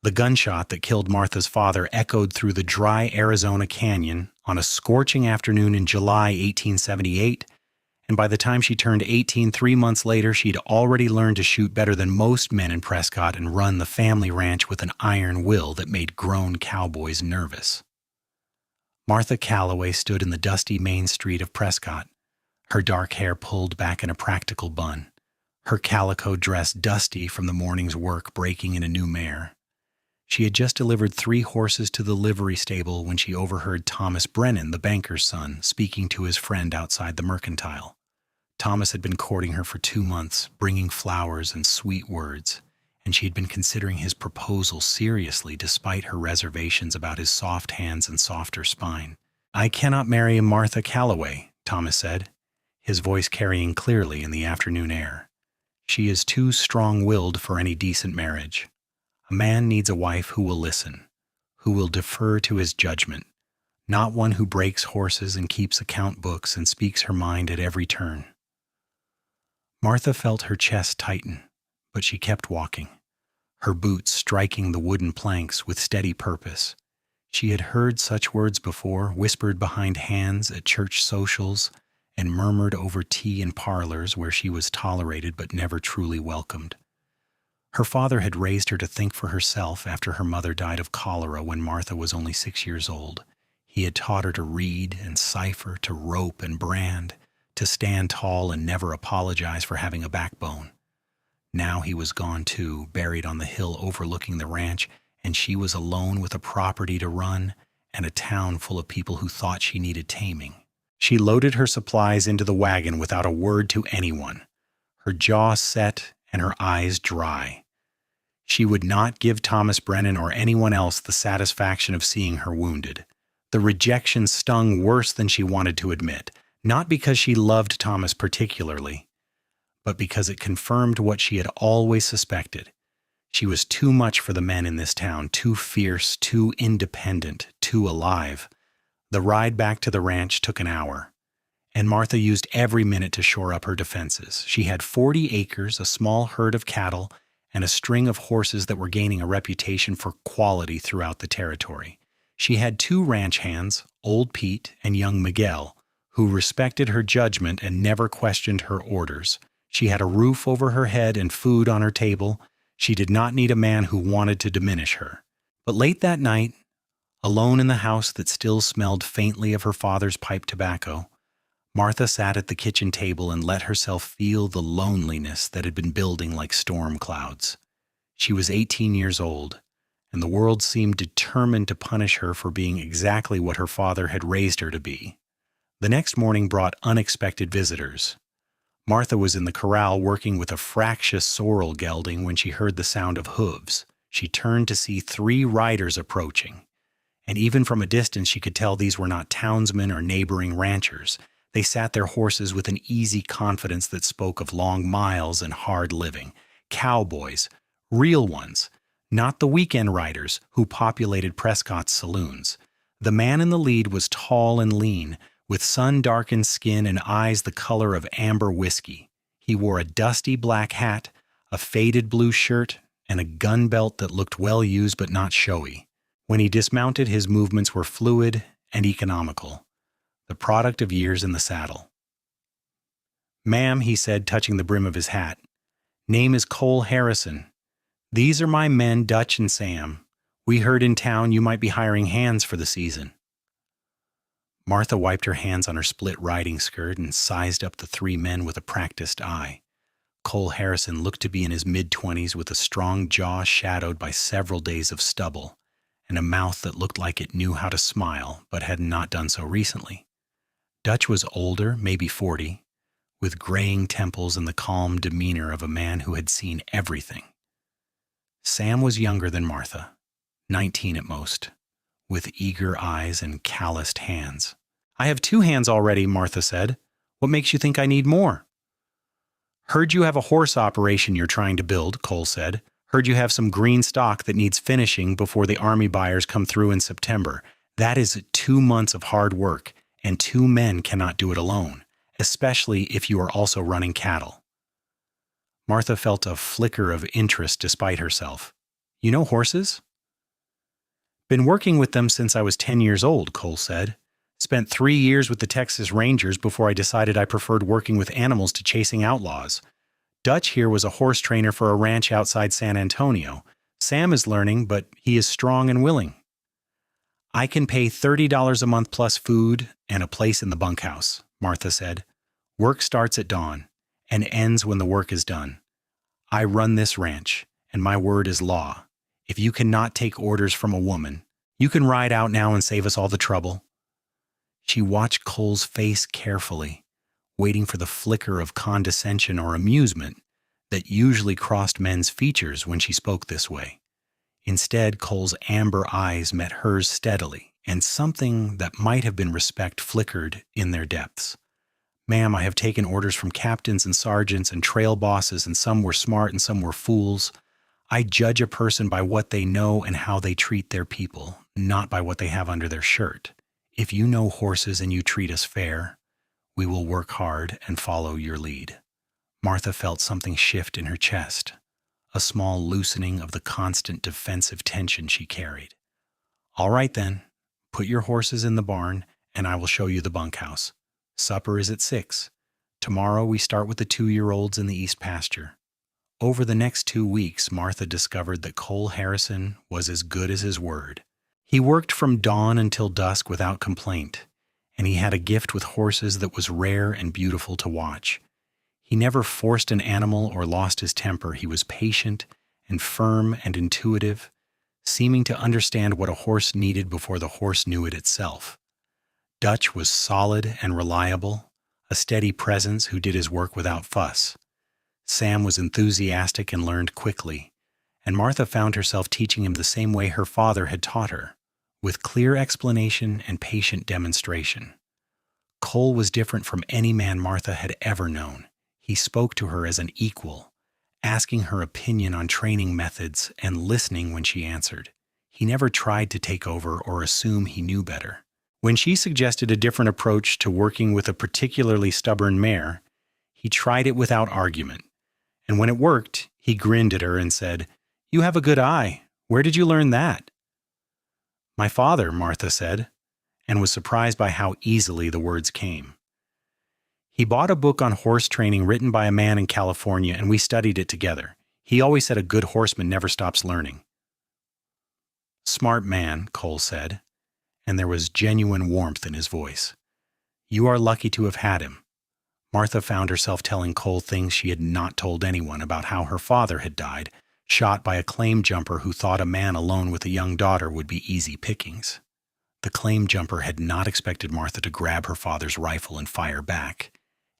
The gunshot that killed Martha's father echoed through the dry Arizona canyon on a scorching afternoon in July 1878, and by the time she turned 18 3 months later, she'd already learned to shoot better than most men in Prescott and run the family ranch with an iron will that made grown cowboys nervous. Martha Calloway stood in the dusty main street of Prescott, her dark hair pulled back in a practical bun, her calico dress dusty from the morning's work breaking in a new mare. She had just delivered 3 horses to the livery stable when she overheard Thomas Brennan, the banker's son, speaking to his friend outside the mercantile. Thomas had been courting her for 2 months, bringing flowers and sweet words, and she had been considering his proposal seriously despite her reservations about his soft hands and softer spine. "I cannot marry Martha Calloway," Thomas said, his voice carrying clearly in the afternoon air. "She is too strong-willed for any decent marriage. A man needs a wife who will listen, who will defer to his judgment, not one who breaks horses and keeps account books and speaks her mind at every turn." Martha felt her chest tighten, but she kept walking, her boots striking the wooden planks with steady purpose. She had heard such words before, whispered behind hands at church socials, and murmured over tea in parlors where she was tolerated but never truly welcomed. Her father had raised her to think for herself after her mother died of cholera when Martha was only 6 years old. He had taught her to read and cipher, to rope and brand, to stand tall and never apologize for having a backbone. Now he was gone too, buried on the hill overlooking the ranch, and she was alone with a property to run and a town full of people who thought she needed taming. She loaded her supplies into the wagon without a word to anyone, her jaw set and her eyes dry. She would not give Thomas Brennan or anyone else the satisfaction of seeing her wounded. The rejection stung worse than she wanted to admit, not because she loved Thomas particularly, but because it confirmed what she had always suspected. She was too much for the men in this town, too fierce, too independent, too alive. The ride back to the ranch took an hour, and Martha used every minute to shore up her defenses. She had 40 acres, a small herd of cattle, and a string of horses that were gaining a reputation for quality throughout the territory. She had 2 ranch hands, Old Pete and young Miguel, who respected her judgment and never questioned her orders. She had a roof over her head and food on her table. She did not need a man who wanted to diminish her. But late that night, alone in the house that still smelled faintly of her father's pipe tobacco, Martha sat at the kitchen table and let herself feel the loneliness that had been building like storm clouds. She was 18 years old, and the world seemed determined to punish her for being exactly what her father had raised her to be. The next morning brought unexpected visitors. Martha was in the corral working with a fractious sorrel gelding when she heard the sound of hooves. She turned to see 3 riders approaching, and even from a distance she could tell these were not townsmen or neighboring ranchers. They sat their horses with an easy confidence that spoke of long miles and hard living. Cowboys, real ones, not the weekend riders who populated Prescott's saloons. The man in the lead was tall and lean, with sun-darkened skin and eyes the color of amber whiskey. He wore a dusty black hat, a faded blue shirt, and a gun belt that looked well used but not showy. When he dismounted, his movements were fluid and economical, the product of years in the saddle. "Ma'am," he said, touching the brim of his hat, "name is Cole Harrison. These are my men, Dutch and Sam. We heard in town you might be hiring hands for the season." Martha wiped her hands on her split riding skirt and sized up the 3 men with a practiced eye. Cole Harrison looked to be in his mid-20s with a strong jaw shadowed by several days of stubble, and a mouth that looked like it knew how to smile but had not done so recently. Dutch was older, maybe 40, with graying temples and the calm demeanor of a man who had seen everything. Sam was younger than Martha, 19 at most, with eager eyes and calloused hands. "I have 2 hands already," Martha said. "What makes you think I need more?" "Heard you have a horse operation you're trying to build," Cole said. "Heard you have some green stock that needs finishing before the army buyers come through in September. That is 2 months of hard work, and 2 men cannot do it alone, especially if you are also running cattle." Martha felt a flicker of interest despite herself. "You know horses?" Been working with them since I was 10 years old, Cole said. Spent 3 years with the Texas Rangers before I decided I preferred working with animals to chasing outlaws. Dutch here was a horse trainer for a ranch outside San Antonio. Sam is learning, but he is strong and willing. I can pay $30 a month plus food and a place in the bunkhouse, Martha said. Work starts at dawn and ends when the work is done. I run this ranch, and my word is law. If you cannot take orders from a woman, you can ride out now and save us all the trouble. She watched Cole's face carefully, waiting for the flicker of condescension or amusement that usually crossed men's features when she spoke this way. Instead, Cole's amber eyes met hers steadily, and something that might have been respect flickered in their depths. Ma'am, I have taken orders from captains and sergeants and trail bosses, and some were smart and some were fools. I judge a person by what they know and how they treat their people, not by what they have under their shirt. If you know horses and you treat us fair, we will work hard and follow your lead. Martha felt something shift in her chest, a small loosening of the constant defensive tension she carried. All right then, put your horses in the barn and I will show you the bunkhouse. Supper is at 6. Tomorrow we start with the 2-year-olds in the east pasture. Over the next 2 weeks, Martha discovered that Cole Harrison was as good as his word. He worked from dawn until dusk without complaint, and he had a gift with horses that was rare and beautiful to watch. He never forced an animal or lost his temper. He was patient and firm and intuitive, seeming to understand what a horse needed before the horse knew it itself. Dutch was solid and reliable, a steady presence who did his work without fuss. Sam was enthusiastic and learned quickly, and Martha found herself teaching him the same way her father had taught her, with clear explanation and patient demonstration. Cole was different from any man Martha had ever known. He spoke to her as an equal, asking her opinion on training methods and listening when she answered. He never tried to take over or assume he knew better. When she suggested a different approach to working with a particularly stubborn mare, he tried it without argument. And when it worked, he grinned at her and said, "You have a good eye. Where did you learn that?" "My father," Martha said, and was surprised by how easily the words came. He bought a book on horse training written by a man in California, and we studied it together. He always said a good horseman never stops learning. "Smart man," Cole said, and there was genuine warmth in his voice. "You are lucky to have had him." Martha found herself telling Cole things she had not told anyone about how her father had died, shot by a claim jumper who thought a man alone with a young daughter would be easy pickings. The claim jumper had not expected Martha to grab her father's rifle and fire back,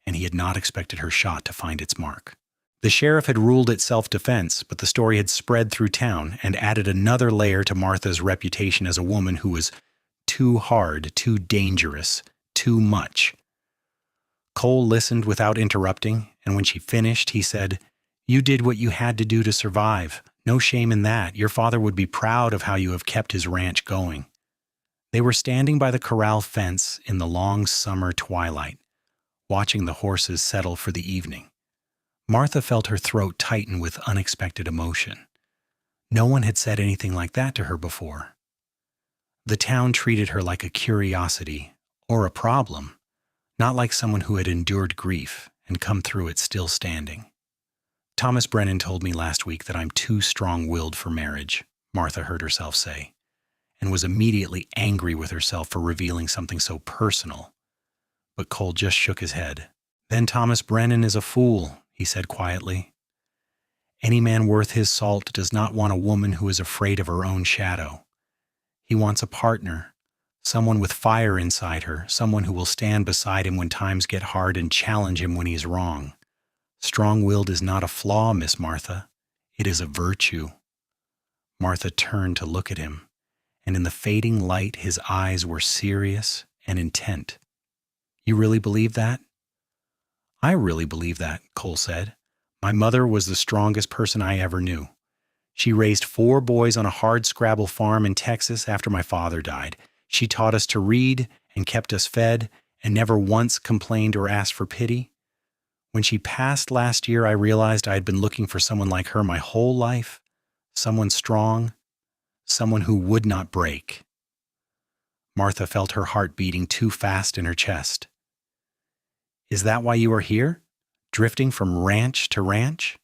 and he had not expected her shot to find its mark. The sheriff had ruled it self-defense, but the story had spread through town and added another layer to Martha's reputation as a woman who was too hard, too dangerous, too much. Cole listened without interrupting, and when she finished, he said, "You did what you had to do to survive. No shame in that. Your father would be proud of how you have kept his ranch going." They were standing by the corral fence in the long summer twilight, watching the horses settle for the evening. Martha felt her throat tighten with unexpected emotion. No one had said anything like that to her before. The town treated her like a curiosity or a problem, not like someone who had endured grief and come through it still standing. "Thomas Brennan told me last week that I'm too strong-willed for marriage," Martha heard herself say, and was immediately angry with herself for revealing something so personal. But Cole just shook his head. "Then Thomas Brennan is a fool," he said quietly. "Any man worth his salt does not want a woman who is afraid of her own shadow. He wants a partner, someone with fire inside her, someone who will stand beside him when times get hard and challenge him when he's wrong. Strong-willed is not a flaw, Miss Martha. It is a virtue." Martha turned to look at him, and in the fading light his eyes were serious and intent. "You really believe that?" "I really believe that," Cole said. "My mother was the strongest person I ever knew. She raised 4 boys on a hard-scrabble farm in Texas after my father died. She taught us to read and kept us fed and never once complained or asked for pity. When she passed last year, I realized I had been looking for someone like her my whole life, someone strong, someone who would not break. Martha felt her heart beating too fast in her chest. Is that why you are here? Drifting from ranch to ranch?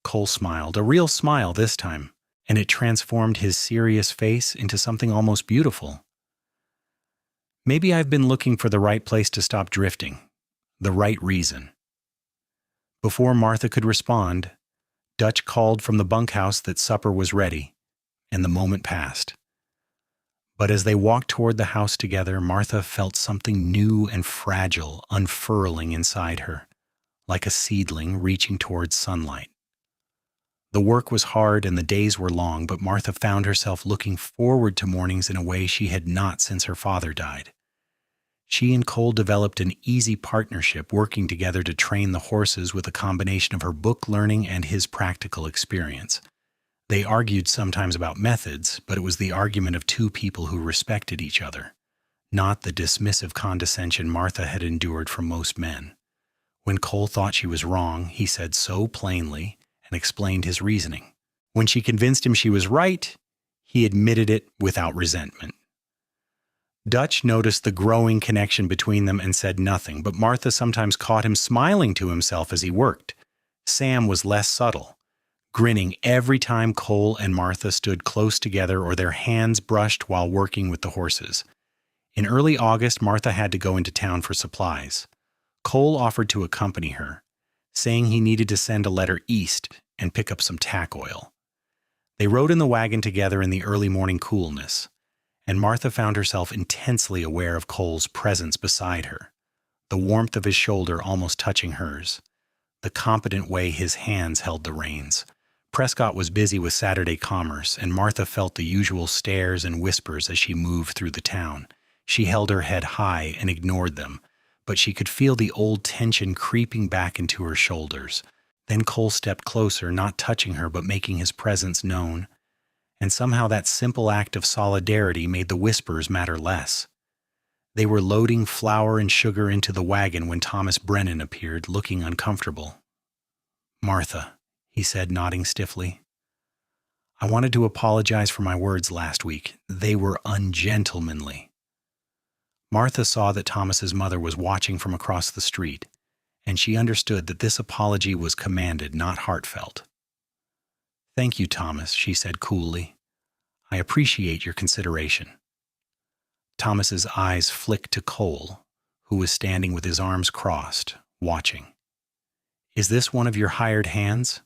Cole smiled, a real smile this time, and it transformed his serious face into something almost beautiful. Maybe I've been looking for the right place to stop drifting, the right reason. Before Martha could respond, Dutch called from the bunkhouse that supper was ready, and the moment passed. But as they walked toward the house together, Martha felt something new and fragile unfurling inside her, like a seedling reaching towards sunlight. The work was hard and the days were long, but Martha found herself looking forward to mornings in a way she had not since her father died. She and Cole developed an easy partnership, working together to train the horses with a combination of her book learning and his practical experience. They argued sometimes about methods, but it was the argument of two people who respected each other, not the dismissive condescension Martha had endured from most men. When Cole thought she was wrong, he said so plainly and explained his reasoning. When she convinced him she was right, he admitted it without resentment. Dutch noticed the growing connection between them and said nothing, but Martha sometimes caught him smiling to himself as he worked. Sam was less subtle, grinning every time Cole and Martha stood close together or their hands brushed while working with the horses. In early August, Martha had to go into town for supplies. Cole offered to accompany her, saying he needed to send a letter east and pick up some tack oil. They rode in the wagon together in the early morning coolness, and Martha found herself intensely aware of Cole's presence beside her, the warmth of his shoulder almost touching hers, the competent way his hands held the reins. Prescott was busy with Saturday commerce, and Martha felt the usual stares and whispers as she moved through the town. She held her head high and ignored them, but she could feel the old tension creeping back into her shoulders. Then Cole stepped closer, not touching her but making his presence known, and somehow that simple act of solidarity made the whispers matter less. They were loading flour and sugar into the wagon when Thomas Brennan appeared, looking uncomfortable. "Martha," he said, nodding stiffly. "I wanted to apologize for my words last week. They were ungentlemanly." Martha saw that Thomas's mother was watching from across the street, and she understood that this apology was commanded, not heartfelt. "Thank you, Thomas," she said coolly. "I appreciate your consideration." Thomas's eyes flicked to Cole, who was standing with his arms crossed, watching. "Is this one of your hired hands?"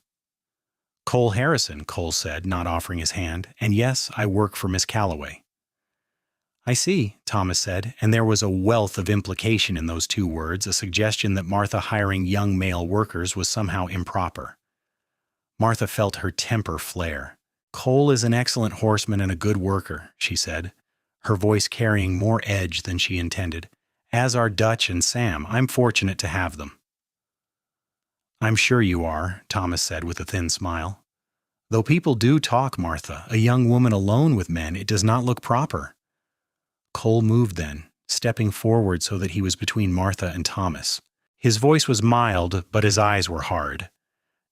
"Cole Harrison," Cole said, not offering his hand, "and yes, I work for Miss Calloway." "I see," Thomas said, and there was a wealth of implication in those two words, a suggestion that Martha hiring young male workers was somehow improper. Martha felt her temper flare. "Cole is an excellent horseman and a good worker," she said, her voice carrying more edge than she intended. "As are Dutch and Sam. I'm fortunate to have them." "I'm sure you are," Thomas said with a thin smile. "Though people do talk, Martha, a young woman alone with men, it does not look proper." Cole moved then, stepping forward so that he was between Martha and Thomas. His voice was mild, but his eyes were hard.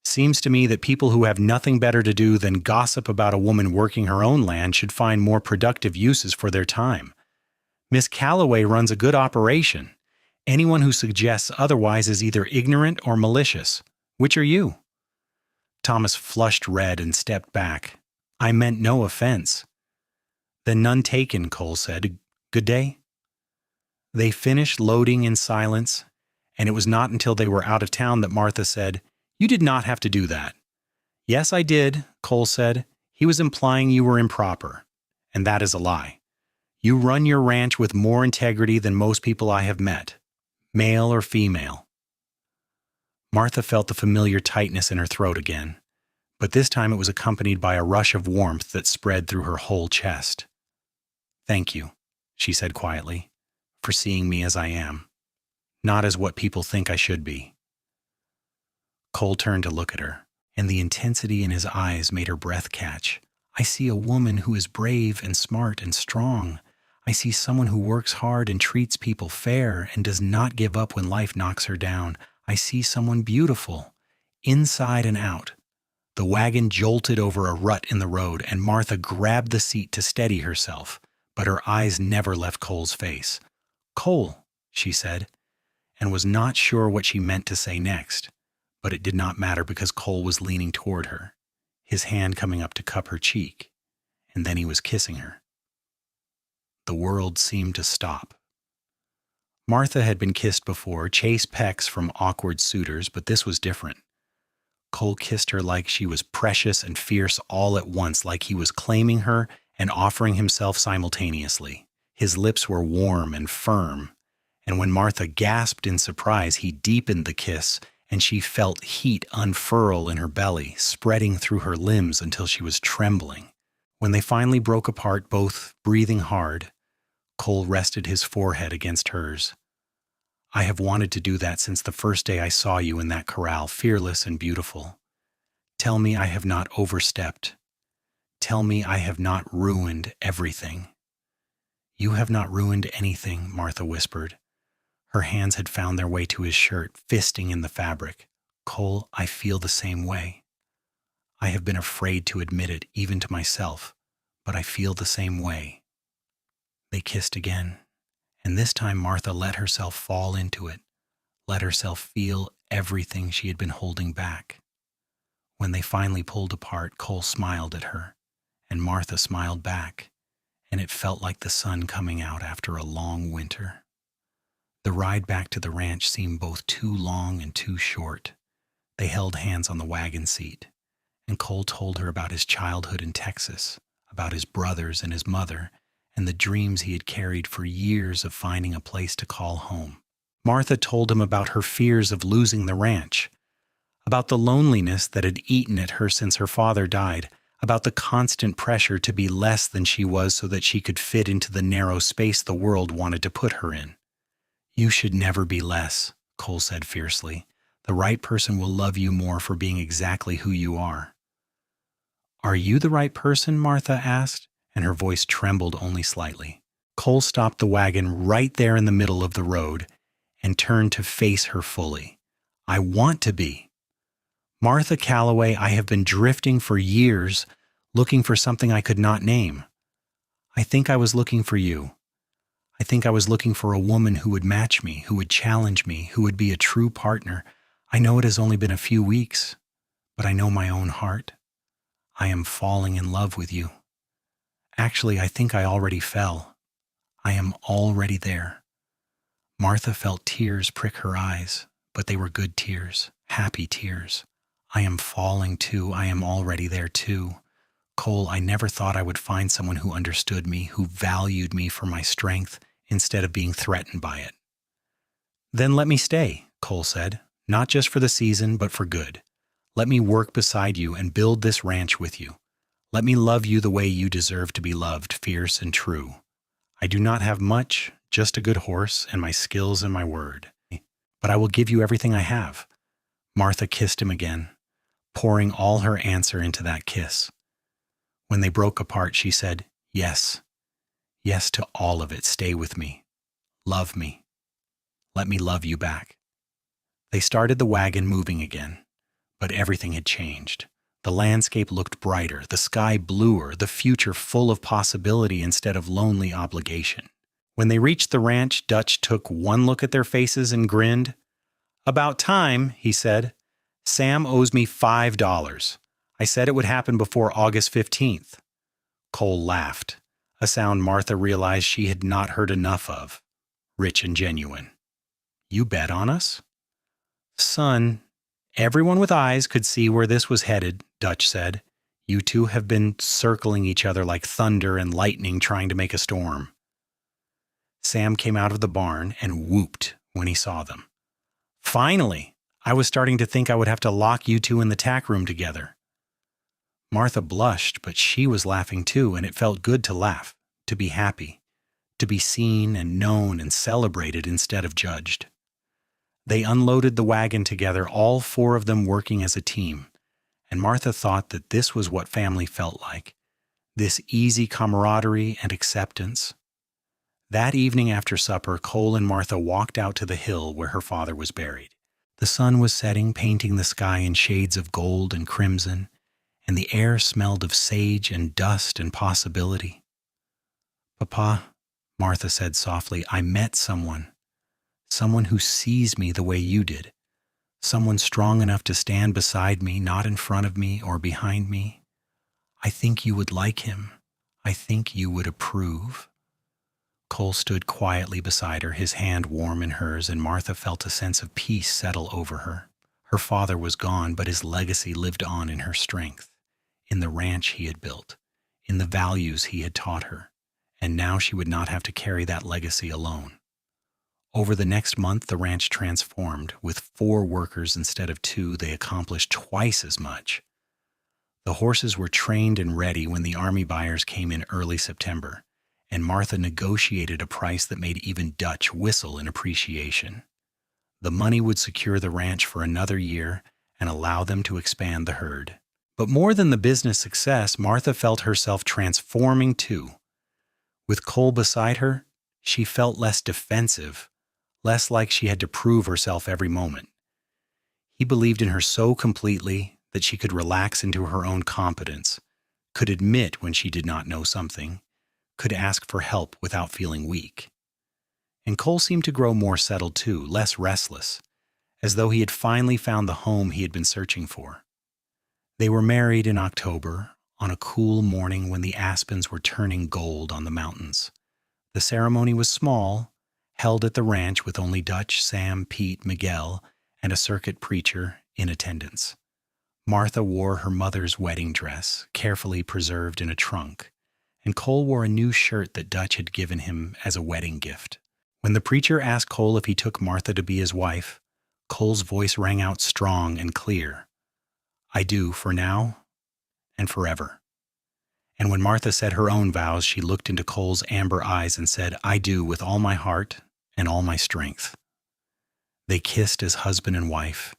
"Seems to me that people who have nothing better to do than gossip about a woman working her own land should find more productive uses for their time. Miss Calloway runs a good operation. Anyone who suggests otherwise is either ignorant or malicious. Which are you?" Thomas flushed red and stepped back. "I meant no offense." "Then none taken," Cole said. "Good day." They finished loading in silence, and it was not until they were out of town that Martha said, "You did not have to do that." "Yes, I did," Cole said. "He was implying you were improper, and that is a lie. You run your ranch with more integrity than most people I have met, male or female." Martha felt the familiar tightness in her throat again, but this time it was accompanied by a rush of warmth that spread through her whole chest. "Thank you," she said quietly, "for seeing me as I am, not as what people think I should be." Cole turned to look at her, and the intensity in his eyes made her breath catch. "I see a woman who is brave and smart and strong. I see someone who works hard and treats people fair and does not give up when life knocks her down. I see someone beautiful, inside and out. The wagon jolted over a rut in the road, and Martha grabbed the seat to steady herself, but her eyes never left Cole's face. "Cole," she said, and was not sure what she meant to say next, but it did not matter because Cole was leaning toward her, his hand coming up to cup her cheek, and then he was kissing her. The world seemed to stop. Martha had been kissed before, chase pecks from awkward suitors, but this was different. Cole kissed her like she was precious and fierce all at once, like he was claiming her and offering himself simultaneously. His lips were warm and firm, and when Martha gasped in surprise, he deepened the kiss, and she felt heat unfurl in her belly, spreading through her limbs until she was trembling. When they finally broke apart, both breathing hard, Cole rested his forehead against hers. "I have wanted to do that since the first day I saw you in that corral, fearless and beautiful. Tell me I have not overstepped. Tell me I have not ruined everything." "You have not ruined anything," Martha whispered. Her hands had found their way to his shirt, fisting in the fabric. "Cole, I feel the same way. I have been afraid to admit it, even to myself, but I feel the same way." They kissed again, and this time Martha let herself fall into it, let herself feel everything she had been holding back. When they finally pulled apart, Cole smiled at her, and Martha smiled back, and it felt like the sun coming out after a long winter. The ride back to the ranch seemed both too long and too short. They held hands on the wagon seat, and Cole told her about his childhood in Texas, about his brothers and his mother, and the dreams he had carried for years of finding a place to call home. Martha told him about her fears of losing the ranch, about the loneliness that had eaten at her since her father died, about the constant pressure to be less than she was so that she could fit into the narrow space the world wanted to put her in. "You should never be less," Cole said fiercely. "The right person will love you more for being exactly who you are." "Are you the right person?" Martha asked, and her voice trembled only slightly. Cole stopped the wagon right there in the middle of the road and turned to face her fully. "I want to be. Martha Calloway, I have been drifting for years, looking for something I could not name. I think I was looking for you. I think I was looking for a woman who would match me, who would challenge me, who would be a true partner. I know it has only been a few weeks, but I know my own heart. I am falling in love with you. Actually, I think I already fell. I am already there." Martha felt tears prick her eyes, but they were good tears, happy tears. "I am falling too. I am already there too. Cole, I never thought I would find someone who understood me, who valued me for my strength instead of being threatened by it." "Then let me stay," Cole said, "not just for the season, but for good. Let me work beside you and build this ranch with you. Let me love you the way you deserve to be loved, fierce and true. I do not have much, just a good horse and my skills and my word. But I will give you everything I have." Martha kissed him again, pouring all her answer into that kiss. When they broke apart, she said, "Yes. Yes to all of it. Stay with me. Love me. Let me love you back." They started the wagon moving again, but everything had changed. The landscape looked brighter, the sky bluer, the future full of possibility instead of lonely obligation. When they reached the ranch, Dutch took one look at their faces and grinned. "About time," he said. "Sam owes me $5. I said it would happen before August 15th. Cole laughed, a sound Martha realized she had not heard enough of. Rich and genuine. "You bet on us?" "Son, everyone with eyes could see where this was headed," Dutch said. "You two have been circling each other like thunder and lightning trying to make a storm." Sam came out of the barn and whooped when he saw them. "Finally! I was starting to think I would have to lock you two in the tack room together." Martha blushed, but she was laughing too, and it felt good to laugh, to be happy, to be seen and known and celebrated instead of judged. They unloaded the wagon together, all four of them working as a team, and Martha thought that this was what family felt like, this easy camaraderie and acceptance. That evening after supper, Cole and Martha walked out to the hill where her father was buried. The sun was setting, painting the sky in shades of gold and crimson, and the air smelled of sage and dust and possibility. "Papa," Martha said softly, "I met someone who sees me the way you did, someone strong enough to stand beside me, not in front of me or behind me. I think you would like him. I think you would approve." Cole stood quietly beside her, his hand warm in hers, and Martha felt a sense of peace settle over her. Her father was gone, but his legacy lived on in her strength, in the ranch he had built, in the values he had taught her, and now she would not have to carry that legacy alone. Over the next month, the ranch transformed. With 4 workers instead of 2, they accomplished twice as much. The horses were trained and ready when the army buyers came in early September, and Martha negotiated a price that made even Dutch whistle in appreciation. The money would secure the ranch for another year and allow them to expand the herd. But more than the business success, Martha felt herself transforming too. With Cole beside her, she felt less defensive, less like she had to prove herself every moment. He believed in her so completely that she could relax into her own competence, could admit when she did not know something, could ask for help without feeling weak. And Cole seemed to grow more settled too, less restless, as though he had finally found the home he had been searching for. They were married in October, on a cool morning when the aspens were turning gold on the mountains. The ceremony was small, held at the ranch with only Dutch, Sam, Pete, Miguel, and a circuit preacher in attendance. Martha wore her mother's wedding dress, carefully preserved in a trunk, and Cole wore a new shirt that Dutch had given him as a wedding gift. When the preacher asked Cole if he took Martha to be his wife, Cole's voice rang out strong and clear. "I do, for now and forever." And when Martha said her own vows, she looked into Cole's amber eyes and said, "I do, with all my heart and all my strength." They kissed as husband and wife,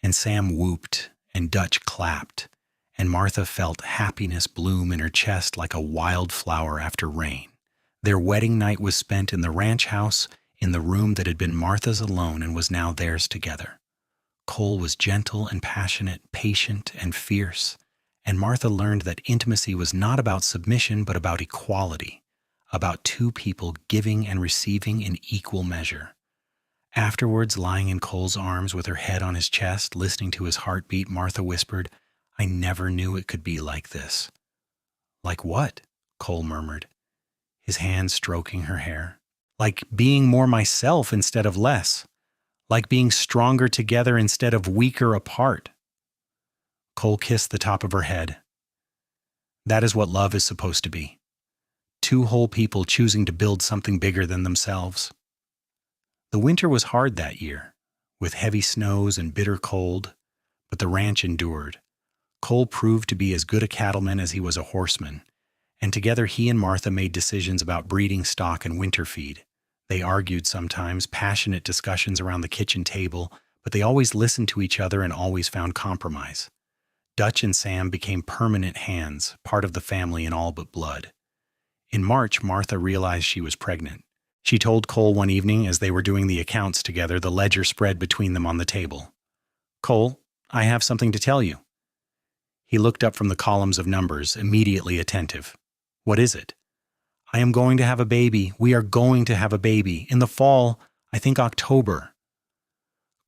and Sam whooped and Dutch clapped, and Martha felt happiness bloom in her chest like a wild flower after rain. Their wedding night was spent in the ranch house, in the room that had been Martha's alone and was now theirs together. Cole was gentle and passionate, patient and fierce, and Martha learned that intimacy was not about submission but about equality, about 2 people giving and receiving in equal measure. Afterwards, lying in Cole's arms with her head on his chest, listening to his heartbeat, Martha whispered, "I never knew it could be like this." "Like what?" Cole murmured, his hand stroking her hair. "Like being more myself instead of less. Like being stronger together instead of weaker apart." Cole kissed the top of her head. "That is what love is supposed to be. 2 whole people choosing to build something bigger than themselves." The winter was hard that year, with heavy snows and bitter cold, but the ranch endured. Cole proved to be as good a cattleman as he was a horseman, and together he and Martha made decisions about breeding stock and winter feed. They argued sometimes, passionate discussions around the kitchen table, but they always listened to each other and always found compromise. Dutch and Sam became permanent hands, part of the family in all but blood. In March, Martha realized she was pregnant. She told Cole one evening as they were doing the accounts together, the ledger spread between them on the table. "Cole, I have something to tell you." He looked up from the columns of numbers, immediately attentive. "What is it?" "I am going to have a baby. We are going to have a baby. In the fall, I think October."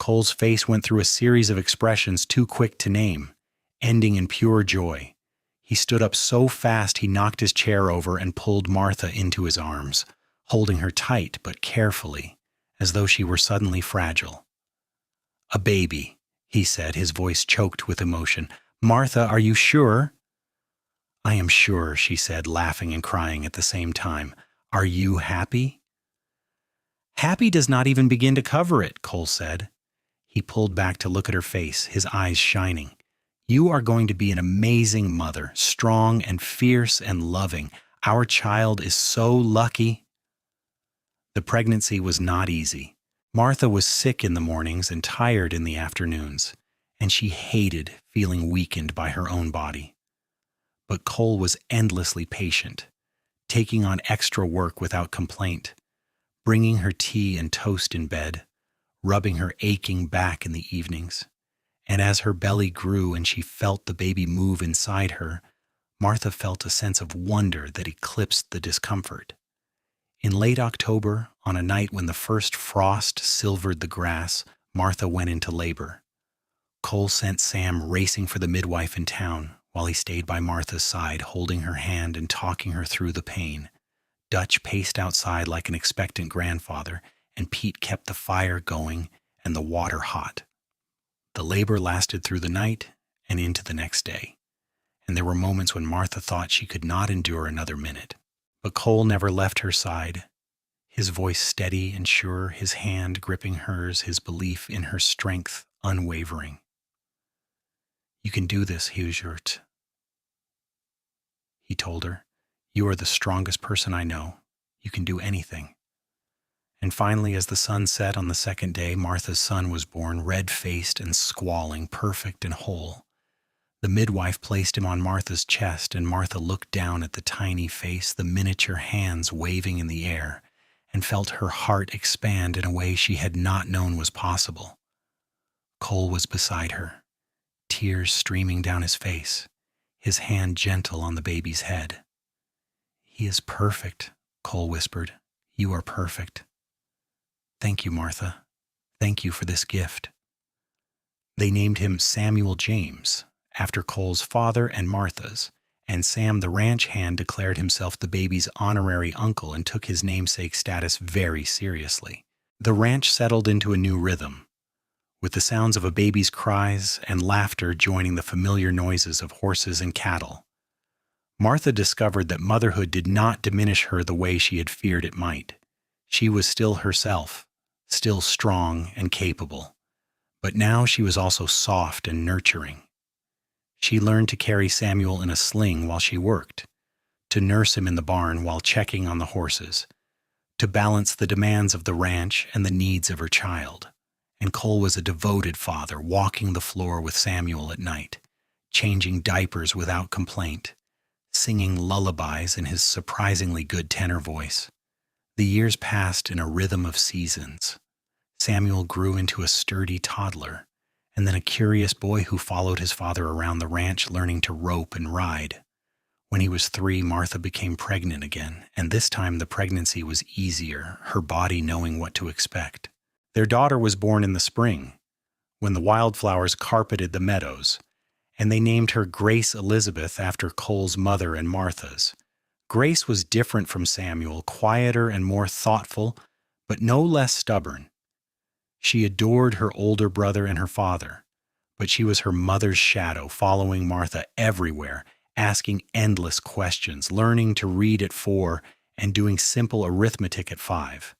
Cole's face went through a series of expressions too quick to name, ending in pure joy. He stood up so fast he knocked his chair over and pulled Martha into his arms, holding her tight but carefully, as though she were suddenly fragile. "A baby," he said, his voice choked with emotion. "Martha, are you sure?" "I am sure," she said, laughing and crying at the same time. "Are you happy?" "Happy does not even begin to cover it," Cole said. He pulled back to look at her face, his eyes shining. "You are going to be an amazing mother, strong and fierce and loving. Our child is so lucky." The pregnancy was not easy. Martha was sick in the mornings and tired in the afternoons, and she hated feeling weakened by her own body. But Cole was endlessly patient, taking on extra work without complaint, bringing her tea and toast in bed, rubbing her aching back in the evenings. And as her belly grew and she felt the baby move inside her, Martha felt a sense of wonder that eclipsed the discomfort. In late October, on a night when the first frost silvered the grass, Martha went into labor. Cole sent Sam racing for the midwife in town, while he stayed by Martha's side, holding her hand and talking her through the pain. Dutch paced outside like an expectant grandfather, and Pete kept the fire going and the water hot. The labor lasted through the night and into the next day, and there were moments when Martha thought she could not endure another minute. But Cole never left her side, his voice steady and sure, his hand gripping hers, his belief in her strength unwavering. "You can do this, Hugert," he told her. "You are the strongest person I know. You can do anything." And finally, as the sun set on the second day, Martha's son was born, red-faced and squalling, perfect and whole. The midwife placed him on Martha's chest, and Martha looked down at the tiny face, the miniature hands waving in the air, and felt her heart expand in a way she had not known was possible. Cole was beside her, tears streaming down his face, his hand gentle on the baby's head. "He is perfect," Cole whispered. "You are perfect. Thank you, Martha. Thank you for this gift." They named him Samuel James, after Cole's father and Martha's, and Sam the ranch hand declared himself the baby's honorary uncle and took his namesake status very seriously. The ranch settled into a new rhythm, with the sounds of a baby's cries and laughter joining the familiar noises of horses and cattle. Martha discovered that motherhood did not diminish her the way she had feared it might. She was still herself, still strong and capable, but now she was also soft and nurturing. She learned to carry Samuel in a sling while she worked, to nurse him in the barn while checking on the horses, to balance the demands of the ranch and the needs of her child. And Cole was a devoted father, walking the floor with Samuel at night, changing diapers without complaint, singing lullabies in his surprisingly good tenor voice. The years passed in a rhythm of seasons. Samuel grew into a sturdy toddler, and then a curious boy who followed his father around the ranch learning to rope and ride. When he was 3, Martha became pregnant again, and this time the pregnancy was easier, her body knowing what to expect. Their daughter was born in the spring, when the wildflowers carpeted the meadows, and they named her Grace Elizabeth after Cole's mother and Martha's. Grace was different from Samuel, quieter and more thoughtful, but no less stubborn. She adored her older brother and her father, but she was her mother's shadow, following Martha everywhere, asking endless questions, learning to read at 4, and doing simple arithmetic at 5.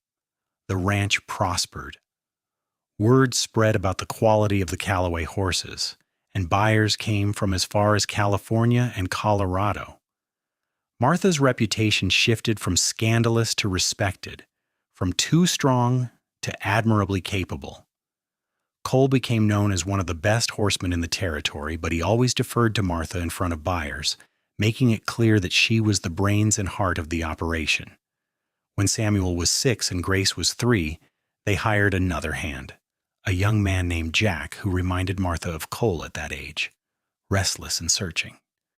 The ranch prospered. Word spread about the quality of the Calloway horses, and buyers came from as far as California and Colorado. Martha's reputation shifted from scandalous to respected, from too strong to admirably capable. Cole became known as one of the best horsemen in the territory, but he always deferred to Martha in front of buyers, making it clear that she was the brains and heart of the operation. When Samuel was 6 and Grace was 3, they hired another hand, a young man named Jack who reminded Martha of Cole at that age, restless and searching.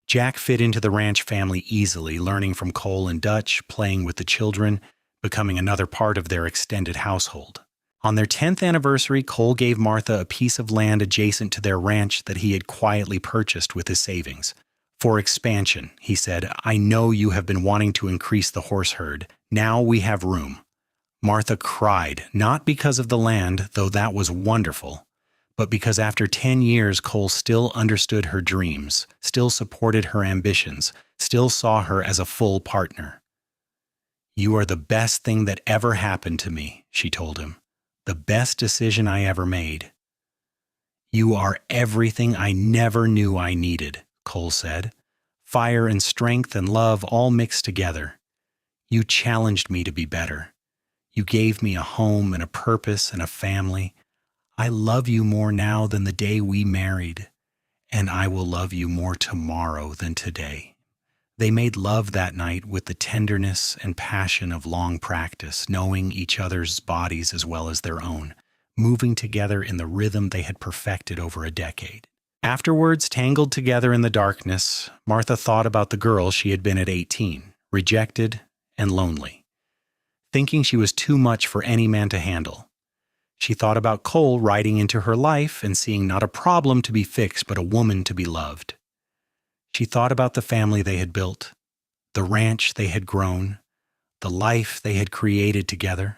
Jack fit into the ranch family easily, learning from Cole and Dutch, playing with the children, becoming another part of their extended household. On their 10th anniversary, Cole gave Martha a piece of land adjacent to their ranch that he had quietly purchased with his savings. "For expansion," he said, "I know you have been wanting to increase the horse herd. Now we have room." Martha cried, not because of the land, though that was wonderful, but because after 10 years Cole still understood her dreams, still supported her ambitions, still saw her as a full partner. "You are the best thing that ever happened to me," she told him. "The best decision I ever made." "You are everything I never knew I needed," Cole said. "Fire and strength and love all mixed together. You challenged me to be better. You gave me a home and a purpose and a family. I love you more now than the day we married, and I will love you more tomorrow than today." They made love that night with the tenderness and passion of long practice, knowing each other's bodies as well as their own, moving together in the rhythm they had perfected over a decade. Afterwards, tangled together in the darkness, Martha thought about the girl she had been at 18, rejected and lonely, thinking she was too much for any man to handle. She thought about Cole riding into her life and seeing not a problem to be fixed, but a woman to be loved. She thought about the family they had built, the ranch they had grown, the life they had created together.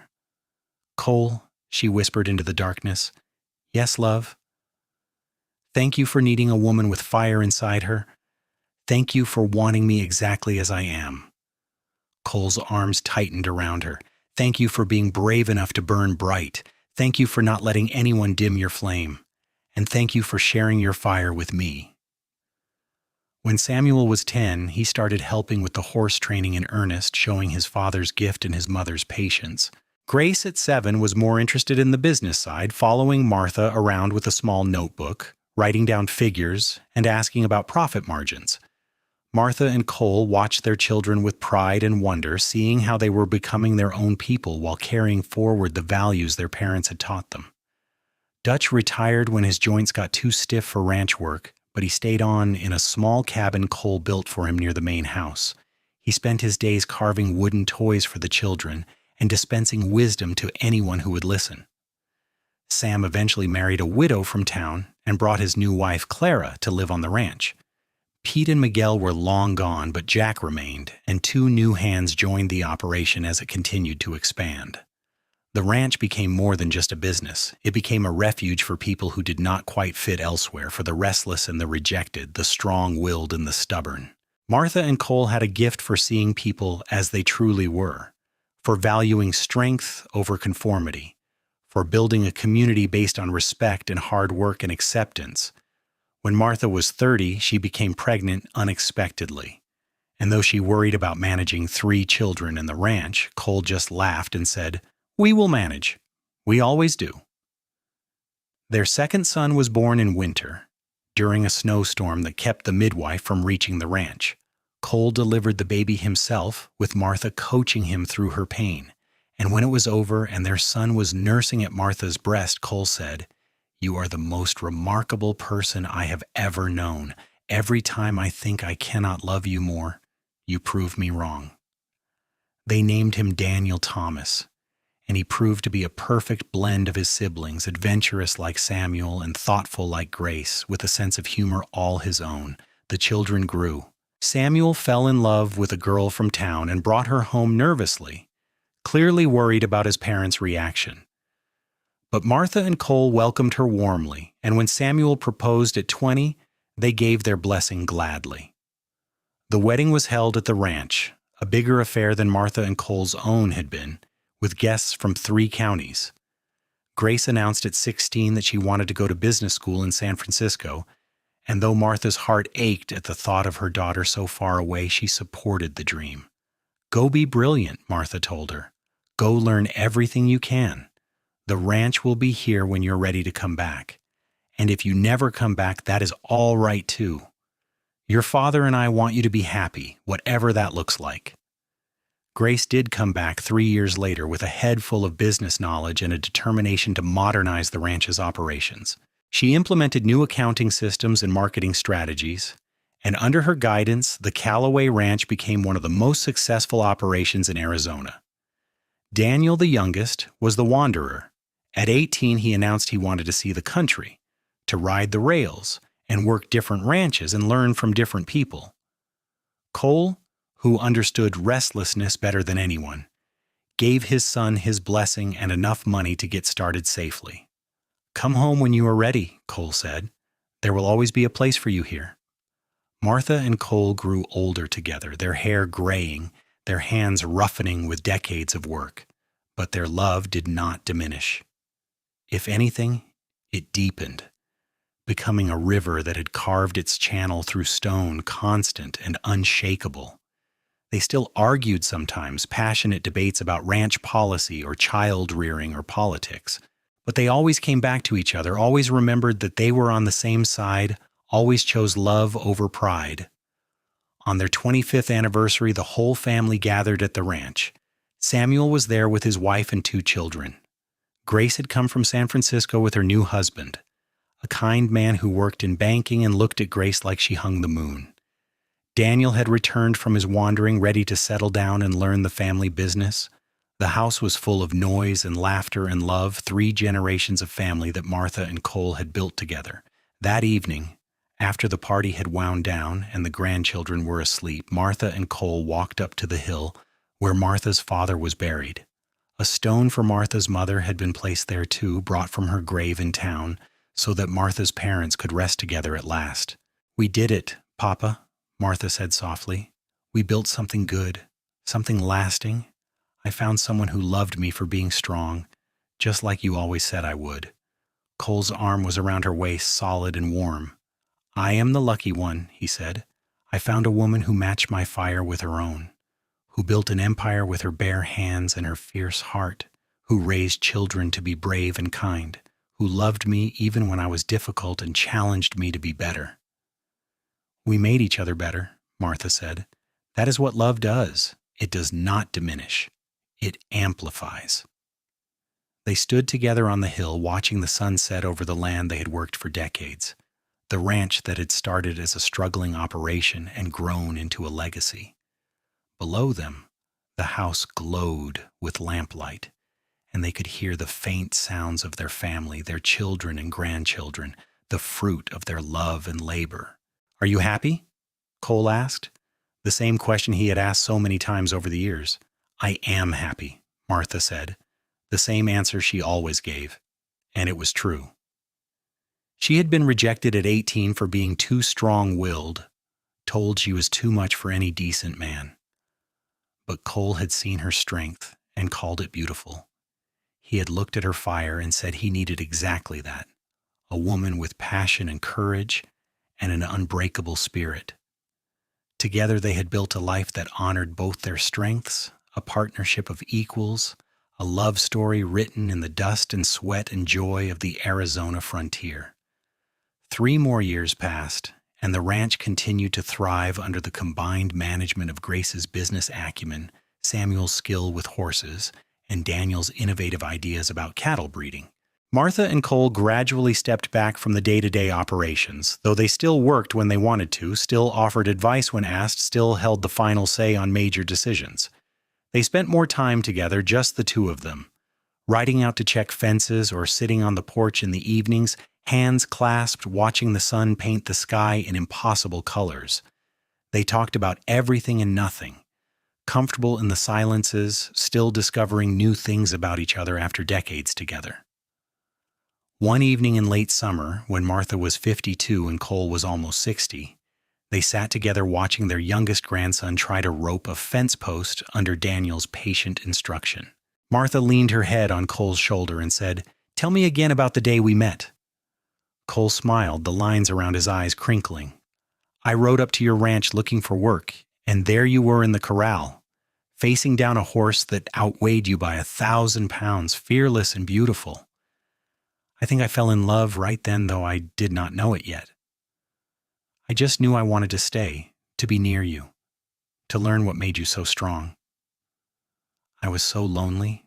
"Cole," she whispered into the darkness. "Yes, love. Thank you for needing a woman with fire inside her. Thank you for wanting me exactly as I am." Cole's arms tightened around her. "Thank you for being brave enough to burn bright. Thank you for not letting anyone dim your flame. And thank you for sharing your fire with me." When Samuel was 10, he started helping with the horse training in earnest, showing his father's gift and his mother's patience. Grace at 7 was more interested in the business side, following Martha around with a small notebook, writing down figures, and asking about profit margins. Martha and Cole watched their children with pride and wonder, seeing how they were becoming their own people while carrying forward the values their parents had taught them. Dutch retired when his joints got too stiff for ranch work, but he stayed on in a small cabin Cole built for him near the main house. He spent his days carving wooden toys for the children and dispensing wisdom to anyone who would listen. Sam eventually married a widow from town and brought his new wife Clara to live on the ranch. Pete and Miguel were long gone, but Jack remained, and 2 new hands joined the operation as it continued to expand. The ranch became more than just a business. It became a refuge for people who did not quite fit elsewhere, for the restless and the rejected, the strong-willed and the stubborn. Martha and Cole had a gift for seeing people as they truly were, for valuing strength over conformity, for building a community based on respect and hard work and acceptance. When Martha was 30, she became pregnant unexpectedly. And though she worried about managing 3 children in the ranch, Cole just laughed and said, "We will manage. We always do." Their second son was born in winter, during a snowstorm that kept the midwife from reaching the ranch. Cole delivered the baby himself, with Martha coaching him through her pain. And when it was over and their son was nursing at Martha's breast, Cole said, "You are the most remarkable person I have ever known. Every time I think I cannot love you more, you prove me wrong." They named him Daniel Thomas, and he proved to be a perfect blend of his siblings, adventurous like Samuel and thoughtful like Grace, with a sense of humor all his own. The children grew. Samuel fell in love with a girl from town and brought her home nervously, clearly worried about his parents' reaction. But Martha and Cole welcomed her warmly, and when Samuel proposed at 20, they gave their blessing gladly. The wedding was held at the ranch, a bigger affair than Martha and Cole's own had been, with guests from 3 counties. Grace announced at 16 that she wanted to go to business school in San Francisco, and though Martha's heart ached at the thought of her daughter so far away, she supported the dream. "Go be brilliant," Martha told her. "Go learn everything you can. The ranch will be here when you're ready to come back. And if you never come back, that is all right too. Your father and I want you to be happy, whatever that looks like." Grace did come back 3 years later with a head full of business knowledge and a determination to modernize the ranch's operations. She implemented new accounting systems and marketing strategies, and under her guidance, the Calloway Ranch became one of the most successful operations in Arizona. Daniel, the youngest, was the wanderer. At 18, he announced he wanted to see the country, to ride the rails, and work different ranches and learn from different people. Cole, who understood restlessness better than anyone, gave his son his blessing and enough money to get started safely. "Come home when you are ready," Cole said. "There will always be a place for you here." Martha and Cole grew older together, their hair graying, their hands roughening with decades of work, but their love did not diminish. If anything, it deepened, becoming a river that had carved its channel through stone, constant and unshakable. They still argued sometimes, passionate debates about ranch policy or child rearing or politics, but they always came back to each other, always remembered that they were on the same side, always chose love over pride. On their 25th anniversary, the whole family gathered at the ranch. Samuel was there with his wife and 2 children. Grace had come from San Francisco with her new husband, a kind man who worked in banking and looked at Grace like she hung the moon. Daniel had returned from his wandering, ready to settle down and learn the family business. The house was full of noise and laughter and love, 3 generations of family that Martha and Cole had built together. That evening, after the party had wound down and the grandchildren were asleep, Martha and Cole walked up to the hill where Martha's father was buried. A stone for Martha's mother had been placed there too, brought from her grave in town, so that Martha's parents could rest together at last. "We did it, Papa," Martha said softly. "We built something good, something lasting. I found someone who loved me for being strong, just like you always said I would." Cole's arm was around her waist, solid and warm. "I am the lucky one," he said. "I found a woman who matched my fire with her own, who built an empire with her bare hands and her fierce heart, who raised children to be brave and kind, who loved me even when I was difficult and challenged me to be better." "We made each other better," Martha said. "That is what love does. It does not diminish. It amplifies." They stood together on the hill, watching the sun set over the land they had worked for decades, the ranch that had started as a struggling operation and grown into a legacy. Below them, the house glowed with lamplight, and they could hear the faint sounds of their family, their children and grandchildren, the fruit of their love and labor. "Are you happy?" Cole asked, the same question he had asked so many times over the years. "I am happy," Martha said, the same answer she always gave, and it was true. She had been rejected at 18 for being too strong-willed, told she was too much for any decent man. But Cole had seen her strength and called it beautiful. He had looked at her fire and said he needed exactly that, a woman with passion and courage and an unbreakable spirit. Together they had built a life that honored both their strengths, a partnership of equals, a love story written in the dust and sweat and joy of the Arizona frontier. 3 more years passed, and the ranch continued to thrive under the combined management of Grace's business acumen, Samuel's skill with horses, and Daniel's innovative ideas about cattle breeding. Martha and Cole gradually stepped back from the day-to-day operations, though they still worked when they wanted to, still offered advice when asked, still held the final say on major decisions. They spent more time together, just the 2 of them, riding out to check fences or sitting on the porch in the evenings, hands clasped, watching the sun paint the sky in impossible colors. They talked about everything and nothing, comfortable in the silences, still discovering new things about each other after decades together. One evening in late summer, when Martha was 52 and Cole was almost 60, they sat together watching their youngest grandson try to rope a fence post under Daniel's patient instruction. Martha leaned her head on Cole's shoulder and said, "Tell me again about the day we met." Cole smiled, the lines around his eyes crinkling. "I rode up to your ranch looking for work, and there you were in the corral, facing down a horse that outweighed you by 1,000 pounds, fearless and beautiful. I think I fell in love right then, though I did not know it yet. I just knew I wanted to stay, to be near you, to learn what made you so strong." "I was so lonely,"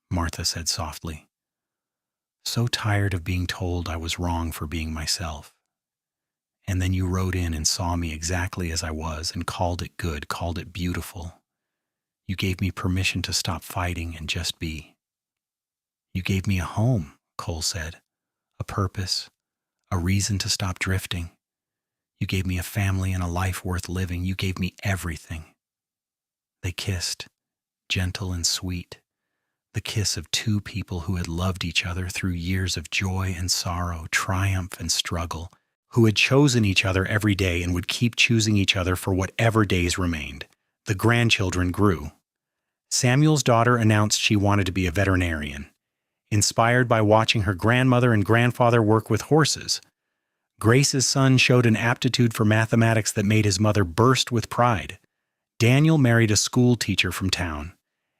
Martha said softly. "So tired of being told I was wrong for being myself. And then you rode in and saw me exactly as I was and called it good, called it beautiful. You gave me permission to stop fighting and just be. You gave me a home," Cole said, "a purpose, a reason to stop drifting. You gave me a family and a life worth living. You gave me everything." They kissed, gentle and sweet, the kiss of 2 people who had loved each other through years of joy and sorrow, triumph and struggle, who had chosen each other every day and would keep choosing each other for whatever days remained. The grandchildren grew. Samuel's daughter announced she wanted to be a veterinarian, inspired by watching her grandmother and grandfather work with horses. Grace's son showed an aptitude for mathematics that made his mother burst with pride. Daniel married a school teacher from town,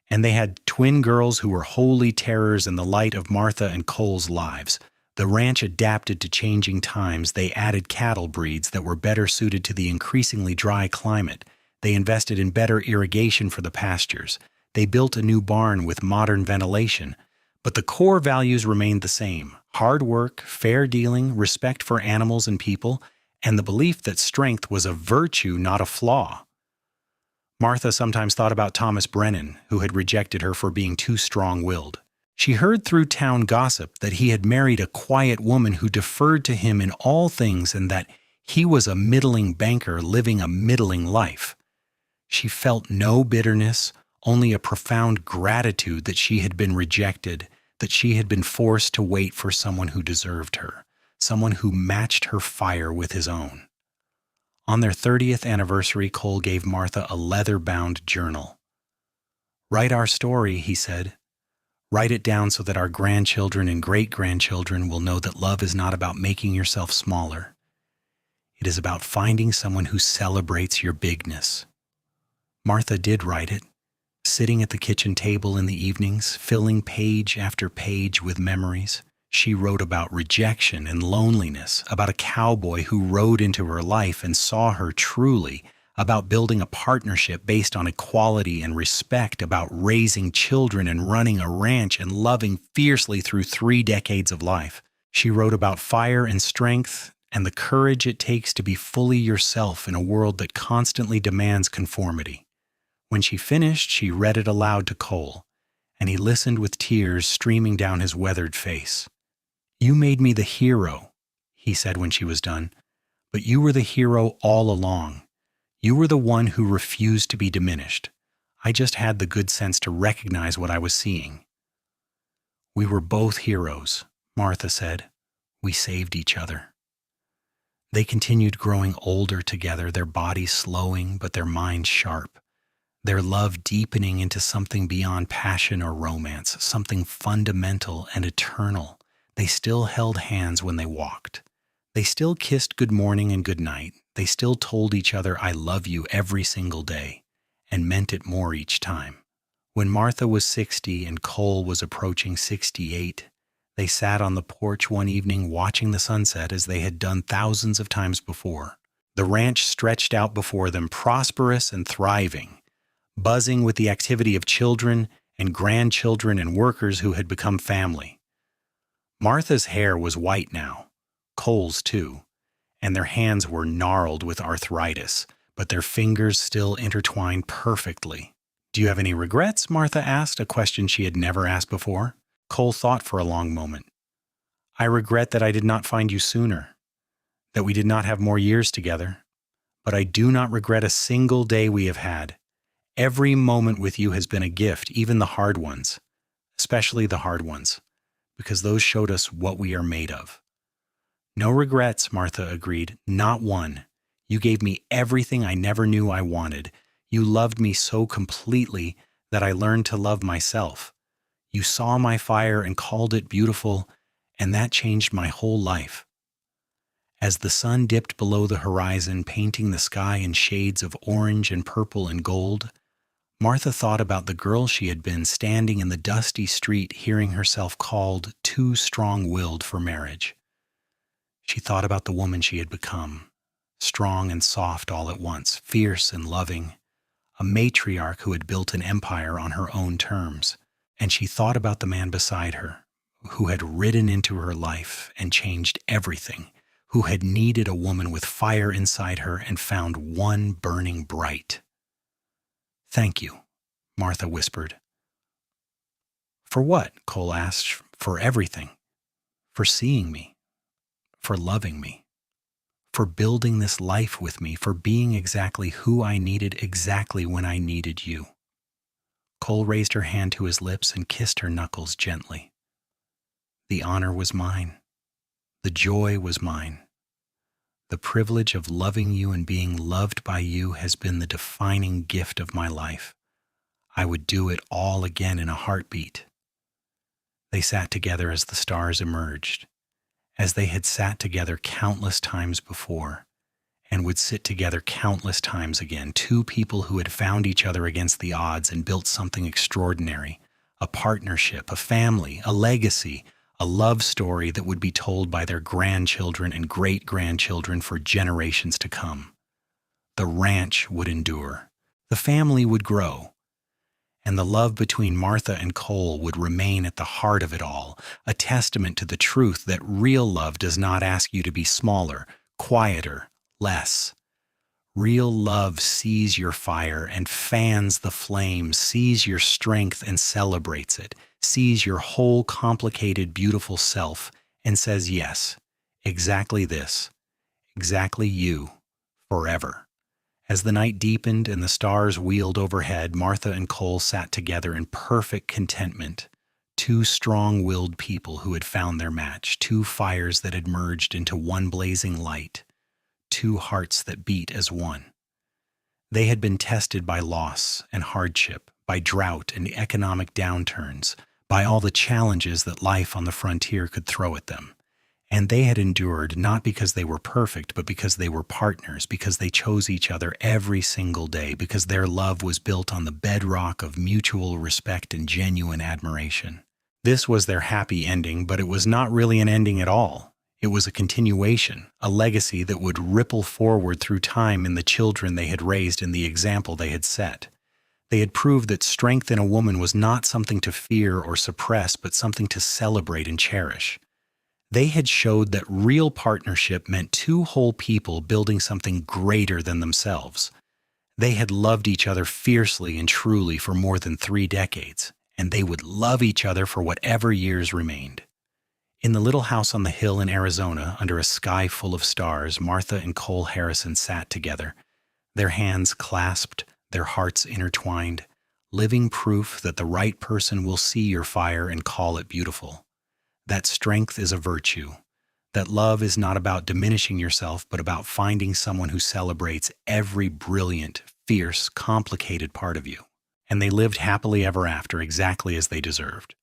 and they had twin girls who were holy terrors in the light of Martha and Cole's lives. The ranch adapted to changing times. They added cattle breeds that were better suited to the increasingly dry climate. They invested in better irrigation for the pastures. They built a new barn with modern ventilation. But the core values remained the same: hard work, fair dealing, respect for animals and people, and the belief that strength was a virtue, not a flaw. Martha sometimes thought about Thomas Brennan, who had rejected her for being too strong-willed. She heard through town gossip that he had married a quiet woman who deferred to him in all things and that he was a middling banker living a middling life. She felt no bitterness, only a profound gratitude that she had been rejected, that she had been forced to wait for someone who deserved her, someone who matched her fire with his own. On their 30th anniversary, Cole gave Martha a leather-bound journal. "Write our story," he said. "Write it down so that our grandchildren and great-grandchildren will know that love is not about making yourself smaller. It is about finding someone who celebrates your bigness." Martha did write it, sitting at the kitchen table in the evenings, filling page after page with memories. She wrote about rejection and loneliness, about a cowboy who rode into her life and saw her truly, about building a partnership based on equality and respect, about raising children and running a ranch and loving fiercely through 3 decades of life. She wrote about fire and strength and the courage it takes to be fully yourself in a world that constantly demands conformity. When she finished, she read it aloud to Cole, and he listened with tears streaming down his weathered face. "You made me the hero," he said when she was done, "but you were the hero all along. You were the one who refused to be diminished. I just had the good sense to recognize what I was seeing." "We were both heroes," Martha said. "We saved each other." They continued growing older together, their bodies slowing but their minds sharp, their love deepening into something beyond passion or romance, something fundamental and eternal. They still held hands when they walked. They still kissed good morning and good night. They still told each other, "I love you," every single day, and meant it more each time. When Martha was 60 and Cole was approaching 68, they sat on the porch one evening watching the sunset as they had done thousands of times before. The ranch stretched out before them, prosperous and thriving, buzzing with the activity of children and grandchildren and workers who had become family. Martha's hair was white now, Cole's too, and their hands were gnarled with arthritis, but their fingers still intertwined perfectly. "Do you have any regrets?" Martha asked, a question she had never asked before. Cole thought for a long moment. "I regret that I did not find you sooner, that we did not have more years together, but I do not regret a single day we have had. Every moment with you has been a gift, even the hard ones, especially the hard ones, because those showed us what we are made of." "No regrets," Martha agreed. "Not one. You gave me everything I never knew I wanted. You loved me so completely that I learned to love myself. You saw my fire and called it beautiful, and that changed my whole life." As the sun dipped below the horizon, painting the sky in shades of orange and purple and gold, Martha thought about the girl she had been, standing in the dusty street, hearing herself called too strong-willed for marriage. She thought about the woman she had become, strong and soft all at once, fierce and loving, a matriarch who had built an empire on her own terms. And she thought about the man beside her, who had ridden into her life and changed everything, who had needed a woman with fire inside her and found one burning bright. "Thank you," Martha whispered. "For what?" Cole asked. "For everything. For seeing me. For loving me. For building this life with me. For being exactly who I needed exactly when I needed you." Cole raised her hand to his lips and kissed her knuckles gently. "The honor was mine. The joy was mine. The privilege of loving you and being loved by you has been the defining gift of my life. I would do it all again in a heartbeat." They sat together as the stars emerged, as they had sat together countless times before, and would sit together countless times again, two people who had found each other against the odds and built something extraordinary, a partnership, a family, a legacy, a love story that would be told by their grandchildren and great-grandchildren for generations to come. The ranch would endure. The family would grow. And the love between Martha and Cole would remain at the heart of it all, a testament to the truth that real love does not ask you to be smaller, quieter, less. Real love sees your fire and fans the flame, sees your strength and celebrates it, sees your whole complicated, beautiful self, and says, yes, exactly this, exactly you, forever. As the night deepened and the stars wheeled overhead, Martha and Cole sat together in perfect contentment. Two strong-willed people who had found their match, two fires that had merged into one blazing light, two hearts that beat as one. They had been tested by loss and hardship, by drought and economic downturns, by all the challenges that life on the frontier could throw at them. And they had endured not because they were perfect, but because they were partners, because they chose each other every single day, because their love was built on the bedrock of mutual respect and genuine admiration. This was their happy ending, but it was not really an ending at all. It was a continuation, a legacy that would ripple forward through time in the children they had raised and the example they had set. They had proved that strength in a woman was not something to fear or suppress, but something to celebrate and cherish. They had showed that real partnership meant two whole people building something greater than themselves. They had loved each other fiercely and truly for more than 3 decades, and they would love each other for whatever years remained. In the little house on the hill in Arizona, under a sky full of stars, Martha and Cole Harrison sat together, their hands clasped, their hearts intertwined, living proof that the right person will see your fire and call it beautiful. That strength is a virtue. That love is not about diminishing yourself, but about finding someone who celebrates every brilliant, fierce, complicated part of you. And they lived happily ever after, exactly as they deserved.